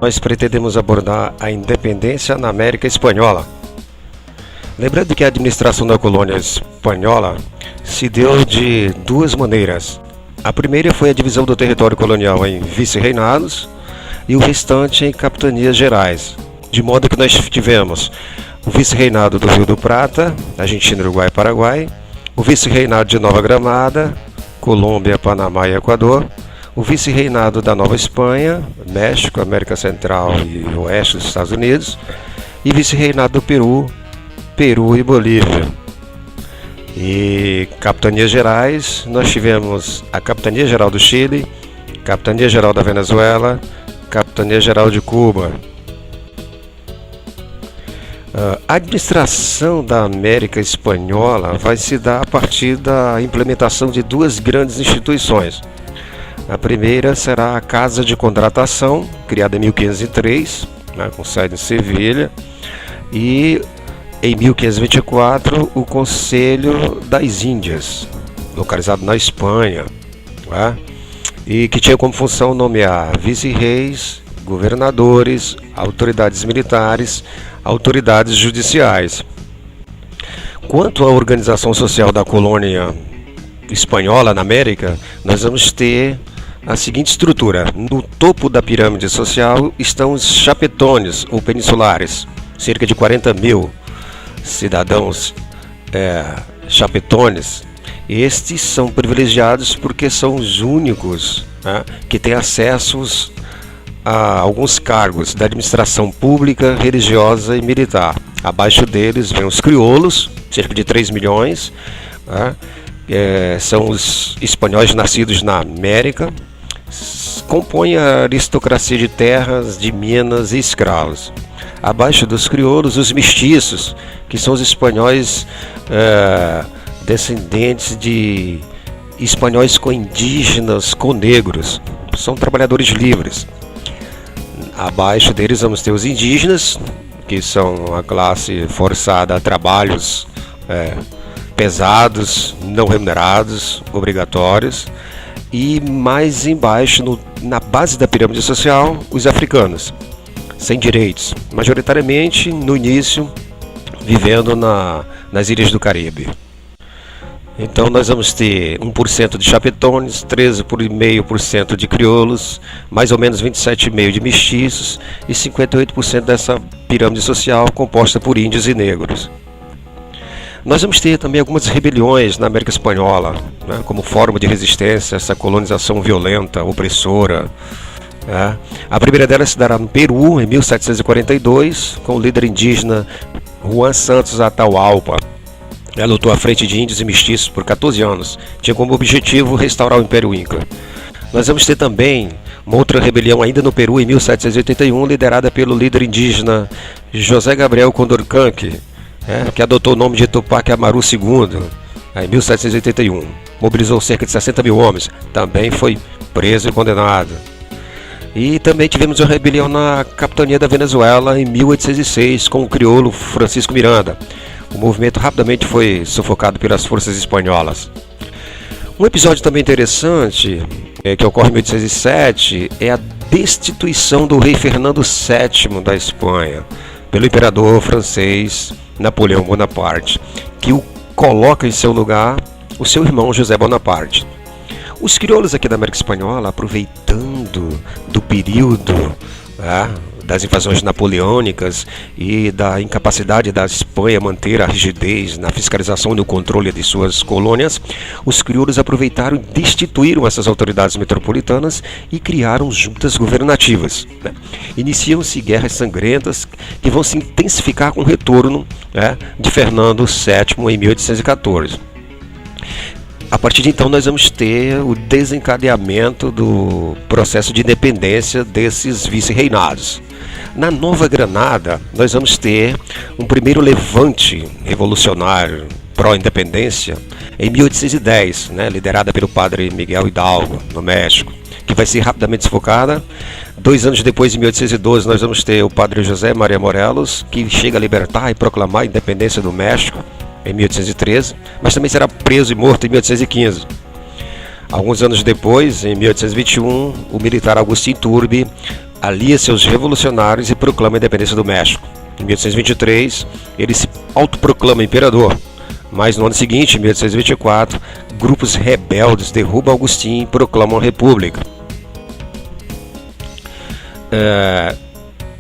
nós pretendemos abordar a independência na América Espanhola. Lembrando que a administração da colônia espanhola se deu de duas maneiras. A primeira foi a divisão do território colonial em vice-reinados e o restante em capitanias gerais, de modo que nós tivemos o vice-reinado do Rio do Prata, Argentina, Uruguai e Paraguai, o vice-reinado de Nova Granada, Colômbia, Panamá e Equador, o vice-reinado da Nova Espanha, México, América Central e Oeste dos Estados Unidos, e vice-reinado do Peru e Bolívia. E capitanias gerais, nós tivemos a Capitania Geral do Chile, Capitania Geral da Venezuela, Capitania Geral de Cuba. A administração da América Espanhola vai se dar a partir da implementação de duas grandes instituições. A primeira será a Casa de Contratação, criada em 1503, com sede em Sevilha, e em 1524 o Conselho das Índias, localizado na Espanha, e que tinha como função nomear vice-reis, governadores, autoridades militares, autoridades judiciais. Quanto à organização social da colônia espanhola na América, nós vamos ter a seguinte estrutura. No topo da pirâmide social estão os chapetones ou peninsulares, cerca de 40 mil cidadãos chapetones. Estes são privilegiados porque são os únicos que têm acesso a alguns cargos da administração pública, religiosa e militar. Abaixo deles vem os crioulos, cerca de 3 milhões, são os espanhóis nascidos na América, compõem a aristocracia de terras, de minas e escravos. Abaixo dos crioulos, os mestiços, que são os espanhóis descendentes de espanhóis com indígenas, com negros, são trabalhadores livres. Abaixo deles vamos ter os indígenas, que são a classe forçada a trabalhos pesados, não remunerados, obrigatórios. E mais embaixo, na base da pirâmide social, os africanos, sem direitos, majoritariamente no início vivendo nas ilhas do Caribe. Então nós vamos ter 1% de chapetones, 13,5% de crioulos, mais ou menos 27,5% de mestiços e 58% dessa pirâmide social composta por índios e negros. Nós vamos ter também algumas rebeliões na América Espanhola, como forma de resistência a essa colonização violenta, opressora. A primeira delas se dará no Peru, em 1742, com o líder indígena Juan Santos Atahualpa. Ela lutou à frente de índios e mestiços por 14 anos. Tinha como objetivo restaurar o Império Inca. Nós vamos ter também uma outra rebelião ainda no Peru, em 1781, liderada pelo líder indígena José Gabriel Condorcanqui, que adotou o nome de Tupac Amaru II, em 1781. Mobilizou cerca de 60 mil homens. Também foi preso e condenado. E também tivemos uma rebelião na capitania da Venezuela, em 1806, com o crioulo Francisco Miranda. O movimento rapidamente foi sufocado pelas forças espanholas. Um episódio também interessante, que ocorre em 1807, é a destituição do rei Fernando VII da Espanha pelo imperador francês Napoleão Bonaparte, que o coloca em seu lugar o seu irmão José Bonaparte. Os crioulos aqui da América Espanhola, aproveitando do período das invasões napoleônicas e da incapacidade da Espanha manter a rigidez na fiscalização e no controle de suas colônias, os crioulos aproveitaram e destituíram essas autoridades metropolitanas e criaram juntas governativas. Iniciam-se guerras sangrentas que vão se intensificar com o retorno de Fernando VII em 1814. A partir de então nós vamos ter o desencadeamento do processo de independência desses vice-reinados. Na Nova Granada nós vamos ter um primeiro levante revolucionário pró-independência em 1810, liderada pelo padre Miguel Hidalgo, no México, que vai ser rapidamente sufocada. 2 anos depois, em 1812, nós vamos ter o padre José Maria Morelos, que chega a libertar e proclamar a independência do México em 1813, mas também será preso e morto em 1815. Alguns anos depois, em 1821, o militar Agustín Iturbide alia seus revolucionários e proclama a independência do México. Em 1823, ele se autoproclama imperador, mas no ano seguinte, em 1824, grupos rebeldes derrubam Agustín e proclamam a república.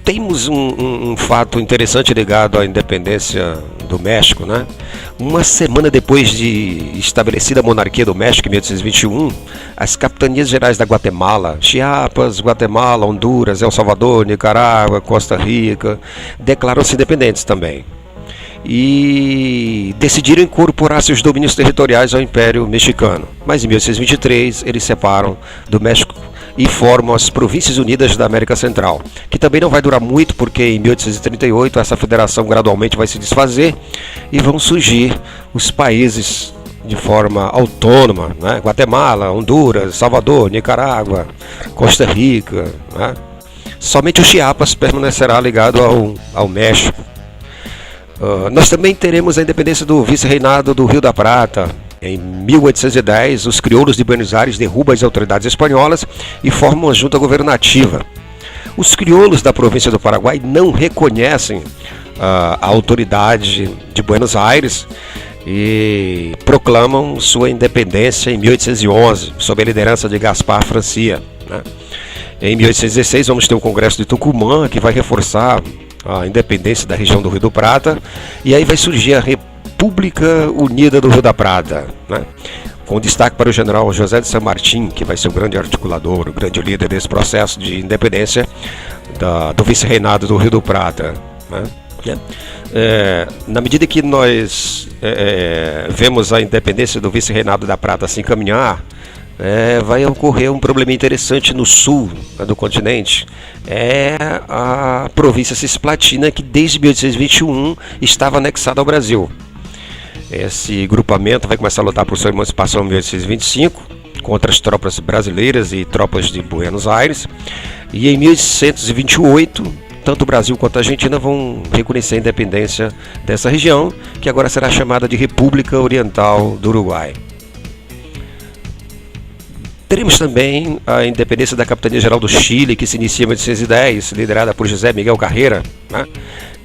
Temos um fato interessante ligado à independência do México, né? Uma semana depois de estabelecida a monarquia do México, em 1821, as capitanias gerais da Guatemala, Chiapas, Guatemala, Honduras, El Salvador, Nicarágua, Costa Rica, declaram-se independentes também. E decidiram incorporar seus domínios territoriais ao Império Mexicano. Mas em 1823 eles separam do México e formam as Províncias Unidas da América Central, que também não vai durar muito, porque em 1838 essa federação gradualmente vai se desfazer e vão surgir os países de forma autônoma, né? Guatemala, Honduras, Salvador, Nicarágua, Costa Rica, né? Somente o Chiapas permanecerá ligado ao México. Nós também teremos a independência do vice-reinado do Rio da Prata. Em 1810, os crioulos de Buenos Aires derrubam as autoridades espanholas e formam uma junta governativa. Os crioulos da província do Paraguai não reconhecem a autoridade de Buenos Aires e proclamam sua independência em 1811, sob a liderança de Gaspar Francia, né? Em 1816, vamos ter o Congresso de Tucumã, que vai reforçar a independência da região do Rio do Prata, e aí vai surgir a República Unida do Rio da Prata, né? Com destaque para o general José de San Martín, que vai ser o grande articulador, o grande líder desse processo de independência do vice-reinado do Rio do Prata, né? Na medida que nós vemos a independência do vice-reinado da Prata se encaminhar, vai ocorrer um problema interessante no sul do continente. É a província cisplatina, que desde 1821 estava anexada ao Brasil. Esse grupamento vai começar a lutar por sua emancipação em 1825 contra as tropas brasileiras e tropas de Buenos Aires. E em 1828, tanto o Brasil quanto a Argentina vão reconhecer a independência dessa região, que agora será chamada de República Oriental do Uruguai. Teremos também a independência da Capitania Geral do Chile, que se inicia em 1810, liderada por José Miguel Carrera, né?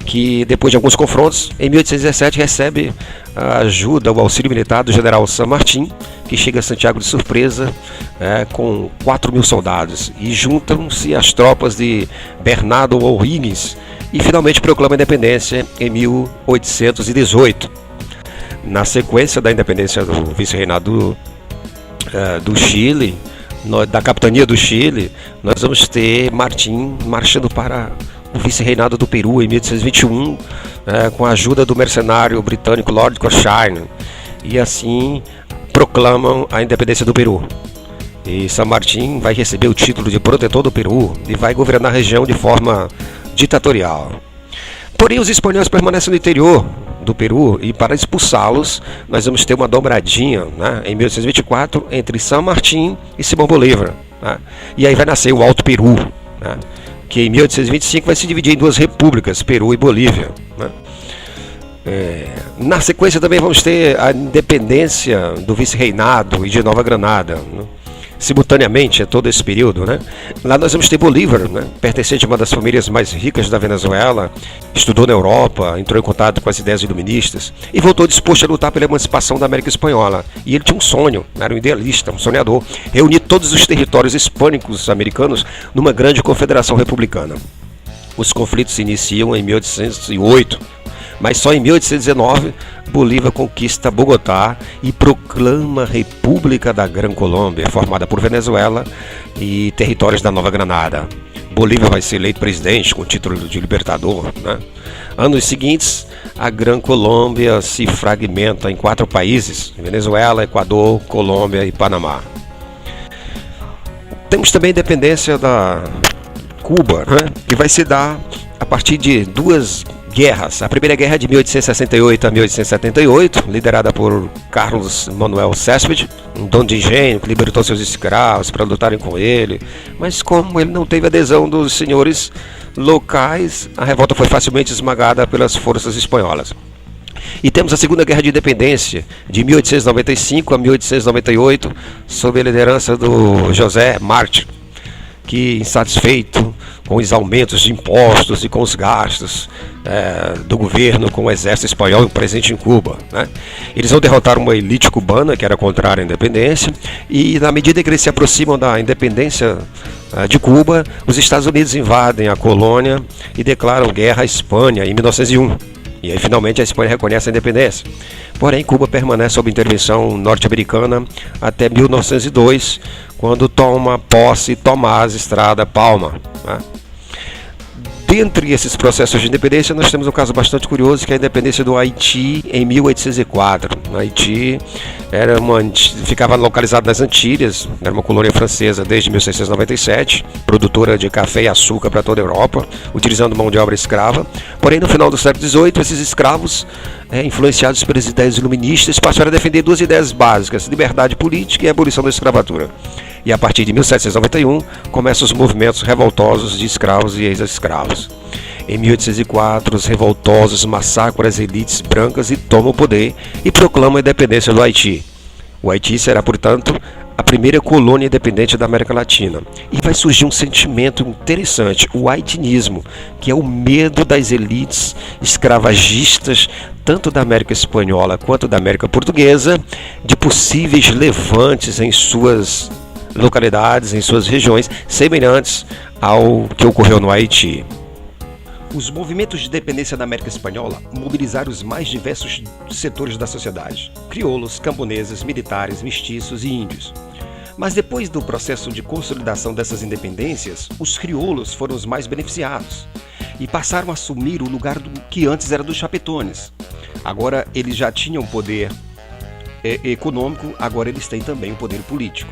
Que depois de alguns confrontos, em 1817 recebe a ajuda, o auxílio militar do general San Martín, que chega a Santiago de surpresa com 4.000 soldados, e juntam-se as tropas de Bernardo O'Higgins e finalmente proclama a independência em 1818. Na sequência da independência do vice-reinado do Chile, da capitania do Chile, nós vamos ter Martín marchando para o vice-reinado do Peru em 1821, com a ajuda do mercenário britânico Lord Cochrane, e assim proclamam a independência do Peru. E San Martín vai receber o título de protetor do Peru e vai governar a região de forma ditatorial. Porém, os espanhóis permanecem no interior do Peru, e para expulsá-los nós vamos ter uma dobradinha, né, em 1824 entre San Martín e Simão Bolívar, né? E aí vai nascer o Alto Peru, né, que em 1825 vai se dividir em duas repúblicas, Peru e Bolívia, né? Na sequência também vamos ter a independência do vice-reinado e de Nova Granada, né? Simultaneamente a todo esse período, né? Lá nós vamos ter Bolívar, né, pertencente a uma das famílias mais ricas da Venezuela, estudou na Europa, entrou em contato com as ideias iluministas e voltou disposto a lutar pela emancipação da América Espanhola. E ele tinha um sonho, era um idealista, um sonhador, reunir todos os territórios hispânicos americanos numa grande confederação republicana. Os conflitos se iniciam em 1808, mas só em 1819 Bolívar conquista Bogotá e proclama a República da Gran Colômbia, formada por Venezuela e territórios da Nova Granada. Bolívar vai ser eleito presidente com o título de libertador, né? Anos seguintes, a Gran Colômbia se fragmenta em 4 países: Venezuela, Equador, Colômbia e Panamá. Temos também a independência da Cuba, né, que vai se dar a partir de 2 guerras. A primeira guerra é de 1868 a 1878, liderada por Carlos Manuel Céspedes, um dono de engenho que libertou seus escravos para lutarem com ele, mas como ele não teve adesão dos senhores locais, a revolta foi facilmente esmagada pelas forças espanholas. E temos a Segunda Guerra de Independência, de 1895 a 1898, sob a liderança do José Martí, que, insatisfeito com os aumentos de impostos e com os gastos do governo com o exército espanhol presente em Cuba, né? Eles vão derrotar uma elite cubana que era contrária à independência, e na medida que eles se aproximam da independência de Cuba, os Estados Unidos invadem a colônia e declaram guerra à Espanha em 1901. E aí finalmente a Espanha reconhece a independência. Porém, Cuba permanece sob intervenção norte-americana até 1902, quando toma posse Tomás Estrada Palma, né? Dentre esses processos de independência, nós temos um caso bastante curioso, que é a independência do Haiti em 1804. O Haiti ficava localizado nas Antilhas, era uma colônia francesa desde 1697, produtora de café e açúcar para toda a Europa, utilizando mão de obra escrava. Porém, no final do século XVIII, esses escravos, influenciados pelas ideias iluministas, passaram a defender duas ideias básicas: liberdade política e abolição da escravatura. E a partir de 1791, começam os movimentos revoltosos de escravos e ex-escravos. Em 1804, os revoltosos massacram as elites brancas e tomam o poder e proclamam a independência do Haiti. O Haiti será, portanto, a primeira colônia independente da América Latina. E vai surgir um sentimento interessante, o haitinismo, que é o medo das elites escravagistas, tanto da América Espanhola quanto da América Portuguesa, de possíveis levantes em suas localidades, em suas regiões, semelhantes ao que ocorreu no Haiti. Os movimentos de independência da América Espanhola mobilizaram os mais diversos setores da sociedade: crioulos, camponeses, militares, mestiços e índios. Mas depois do processo de consolidação dessas independências, os crioulos foram os mais beneficiados e passaram a assumir o lugar que antes era dos chapetones. Agora eles já tinham poder econômico, agora eles têm também o poder político.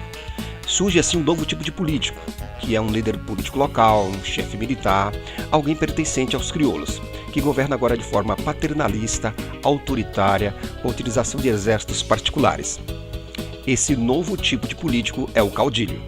Surge assim um novo tipo de político, que é um líder político local, um chefe militar, alguém pertencente aos crioulos, que governa agora de forma paternalista, autoritária, com a utilização de exércitos particulares. Esse novo tipo de político é o caudilho.